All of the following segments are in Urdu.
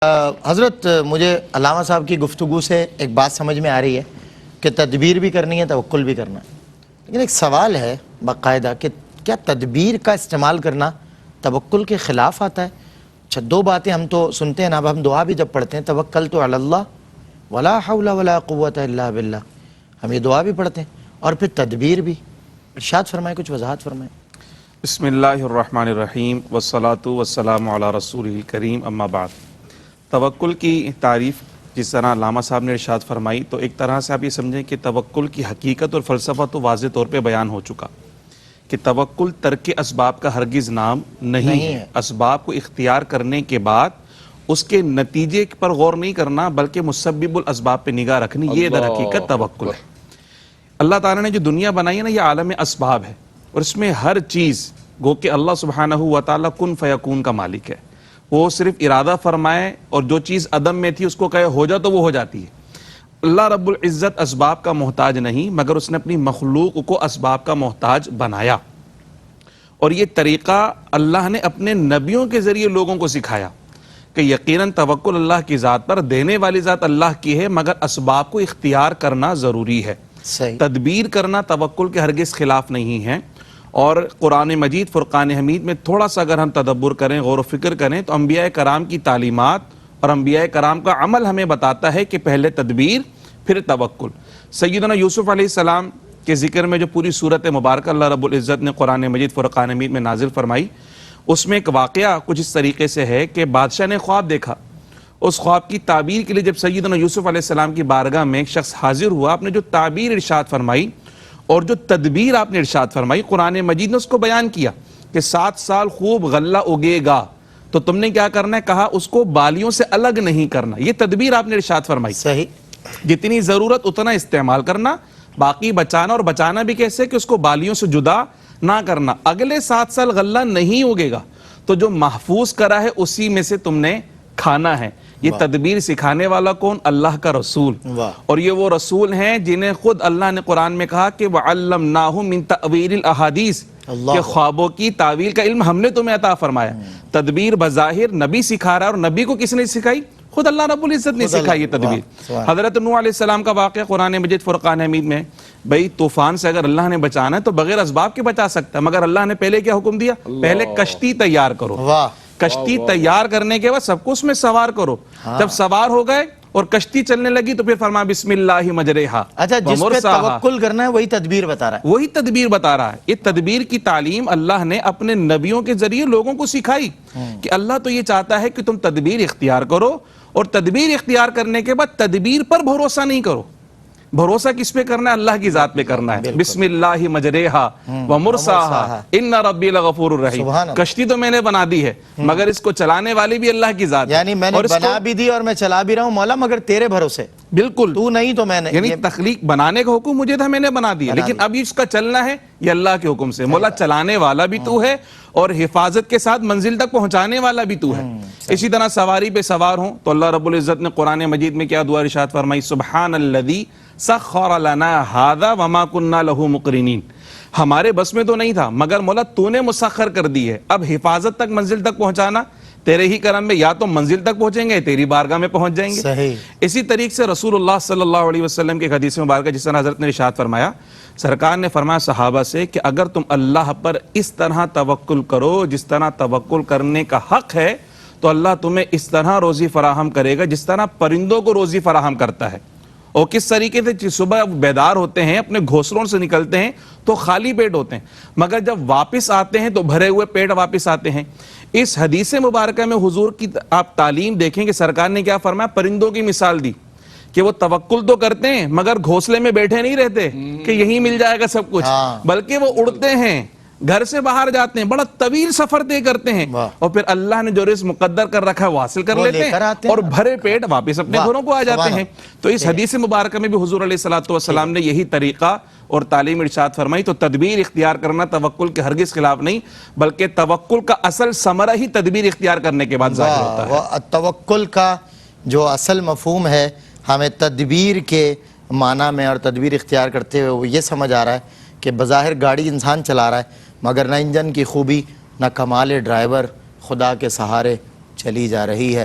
حضرت مجھے علامہ صاحب کی گفتگو سے ایک بات سمجھ میں آ رہی ہے کہ تدبیر بھی کرنی ہے، توکل بھی کرنا ہے، لیکن ایک سوال ہے باقاعدہ کہ کیا تدبیر کا استعمال کرنا توکل کے خلاف آتا ہے؟ اچھا، دو باتیں ہم تو سنتے ہیں نا، اب ہم دعا بھی جب پڑھتے ہیں توکلت علی اللہ ولا حول ولا قوت الا باللہ، ہم یہ دعا بھی پڑھتے ہیں اور پھر تدبیر بھی۔ ارشاد فرمائیں، کچھ وضاحت فرمائیں۔ بسم اللہ الرحمن الرحیم والصلاة والسلام علی رسول الکریم، اما بعد۔ توکل کی تعریف جس طرح علامہ صاحب نے ارشاد فرمائی، تو ایک طرح سے آپ یہ سمجھیں کہ توکل کی حقیقت اور فلسفہ تو واضح طور پہ بیان ہو چکا کہ توکل ترک اسباب کا ہرگز نام نہیں ہے۔ اسباب کو اختیار کرنے کے بعد اس کے نتیجے پر غور نہیں کرنا، بلکہ مسبب الاسباب پہ نگاہ رکھنی، یہ در حقیقت توکل ہے۔ اللہ تعالیٰ نے جو دنیا بنائی ہے نا، یہ عالم اسباب ہے، اور اس میں ہر چیز گو کہ اللہ سبحانہ و تعالیٰ کن فیکون کا مالک ہے۔ وہ صرف ارادہ فرمائے اور جو چیز عدم میں تھی اس کو کہے ہو جا تو وہ ہو جاتی ہے۔ اللہ رب العزت اسباب کا محتاج نہیں، مگر اس نے اپنی مخلوق کو اسباب کا محتاج بنایا، اور یہ طریقہ اللہ نے اپنے نبیوں کے ذریعے لوگوں کو سکھایا کہ یقیناً توکل اللہ کی ذات پر، دینے والی ذات اللہ کی ہے، مگر اسباب کو اختیار کرنا ضروری ہے۔ صحیح۔ تدبیر کرنا توکل کے ہرگز خلاف نہیں ہے، اور قرآن مجید فرقان حمید میں تھوڑا سا اگر ہم تدبر کریں، غور و فکر کریں، تو انبیاء کرام کی تعلیمات اور انبیاء کرام کا عمل ہمیں بتاتا ہے کہ پہلے تدبیر پھر توکل۔ سیدنا یوسف علیہ السلام کے ذکر میں جو پوری صورت مبارکہ اللہ رب العزت نے قرآن مجید فرقان حمید میں نازل فرمائی، اس میں ایک واقعہ کچھ اس طریقے سے ہے کہ بادشاہ نے خواب دیکھا۔ اس خواب کی تعبیر کے لیے جب سیدنا یوسف علیہ السلام کی بارگاہ میں ایک شخص حاضر ہوا، آپ نے جو تعبیر ارشاد فرمائی اور جو تدبیر آپ نے ارشاد فرمائی، قرآن مجید نے اس کو بیان کیا کہ 7 سال خوب غلہ اگے گا، تو تم نے کیا کرنا ہے؟ کہا اس کو بالیوں سے الگ نہیں کرنا۔ یہ تدبیر آپ نے ارشاد فرمائی۔ صحیح۔ جتنی ضرورت اتنا استعمال کرنا، باقی بچانا، اور بچانا بھی کیسے کہ اس کو بالیوں سے جدا نہ کرنا۔ اگلے 7 سال غلہ نہیں اگے گا تو جو محفوظ کرا ہے اسی میں سے تم نے کھانا ہے۔ یہ تدبیر سکھانے والا کون؟ اللہ کا رسول، اور یہ وہ رسول ہیں جنہیں خود اللہ نے قرآن میں کہا کہ وَعَلَّمْنَاهُ مِن تَأْوِيلِ الْأَحَادِيثِ، کہ خوابوں کی تعویل کا علم ہم نے تمہیں عطا فرمایا۔ تدبیر بظاہر نبی سکھا رہا ہے، اور نبی کو کس نے سکھائی؟ خود اللہ رب العزت نے سکھائی یہ تدبیر۔ حضرت نوح علیہ السلام کا واقعہ قرآن مجید فرقان حمید میں، بھئی طوفان سے اگر اللہ نے بچانا ہے تو بغیر اسباب کے بچا سکتا ہے، مگر اللہ نے پہلے کیا حکم دیا؟ پہلے کشتی تیار کرو۔ کشتی تیار کرنے کے بعد سب کو اس میں سوار کرو۔ جب سوار ہو گئے اور کشتی چلنے لگی تو پھر فرمایا بسم اللہ مجریہا۔ اچھا، جس پہ توکل کرنا ہے وہی تدبیر بتا رہا ہے، وہی تدبیر بتا رہا ہے۔ یہ تدبیر کی تعلیم اللہ نے اپنے نبیوں کے ذریعے لوگوں کو سکھائی کہ اللہ تو یہ چاہتا ہے کہ تم تدبیر اختیار کرو، اور تدبیر اختیار کرنے کے بعد تدبیر پر بھروسہ نہیں کرو۔ بھروسہ کس پہ کرنا ہے؟ اللہ کی ذات پہ کرنا ہے۔ بسم اللہ مجریہا ومرساہا ان ربی لغفور الرحیم۔ کشتی تو میں نے بنا دی ہے، مگر اس کو چلانے والی بھی اللہ کی ذات ہے، یعنی میں نے بنا بھی دی اور میں چلا بھی رہا ہوں مولا، مگر تیرے بھروسے، بالکل تو نہیں تو میں نے، یعنی تخلیق بنانے کا حکم مجھے تھا، میں نے بنا دیا، لیکن اب اس کا چلنا ہے یہ اللہ کے حکم سے۔ مولا چلانے والا بھی تو ہے اور حفاظت کے ساتھ منزل تک پہنچانے والا بھی تو ہے۔ اسی طرح سواری پہ سوار ہوں تو اللہ رب العزت نے قرآن مجید میں کیا دعا ارشاد فرمائی؟ سبحان الذی سخر لنا ھذا وما كنا له مقرنین۔ ہمارے بس میں تو نہیں تھا، مگر مولا تو نے مسخر کر دی ہے۔ اب حفاظت تک، منزل تک پہنچانا تیرے ہی کرم میں، یا تو منزل تک پہنچیں گے، تیری بارگاہ میں پہنچ جائیں گے۔ صحیح۔ اسی طریقے سے رسول اللہ صلی اللہ علیہ وسلم کے حدیث مبارکہ جس طرح حضرت نے ارشاد فرمایا، سرکار نے فرمایا صحابہ سے کہ اگر تم اللہ پر اس طرح توکل کرو جس طرح توکل کرنے کا حق ہے، تو اللہ تمہیں اس طرح روزی فراہم کرے گا جس طرح پرندوں کو روزی فراہم کرتا ہے۔ اور کس طریقے سے صبح بیدار ہوتے ہیں، اپنے گھونسلوں سے نکلتے ہیں تو خالی پیٹ ہوتے ہیں، مگر جب واپس آتے ہیں تو بھرے ہوئے پیٹ واپس آتے ہیں۔ اس حدیث مبارکہ میں حضور کی آپ تعلیم دیکھیں کہ سرکار نے کیا فرمایا؟ پرندوں کی مثال دی کہ وہ توکل تو کرتے ہیں مگر گھونسلے میں بیٹھے نہیں رہتے کہ یہیں مل جائے گا سب کچھ، بلکہ وہ اڑتے ہیں، گھر سے باہر جاتے ہیں، بڑا طویل سفر طے کرتے ہیں، اور پھر اللہ نے جو رزق مقدر کر رکھا ہے وہ حاصل کر لیتے ہیں، اور بھرے پیٹ واپس اپنے گھروں کو آ جاتے ہیں۔ تو اس حدیث مبارکہ میں بھی حضور علیہ السلام نے یہی طریقہ اور تعلیم ارشاد فرمائی۔ تو تدبیر اختیار کرنا توکل کے ہرگز خلاف نہیں، بلکہ توکل کا اصل ثمرہ ہی تدبیر اختیار کرنے کے بعد ظاہر ہوتا ہے۔ توکل کا جو اصل مفہوم ہے ہمیں تدبیر کے معنی میں اور تدبیر اختیار کرتے ہوئے وہ یہ سمجھ آ رہا ہے کہ بظاہر گاڑی انسان چلا رہا ہے، مگر نہ انجن کی خوبی، نہ کمال ڈرائیور، خدا کے سہارے چلی جا رہی ہے۔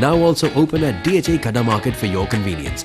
Now also open at DHA Khada Market for your convenience.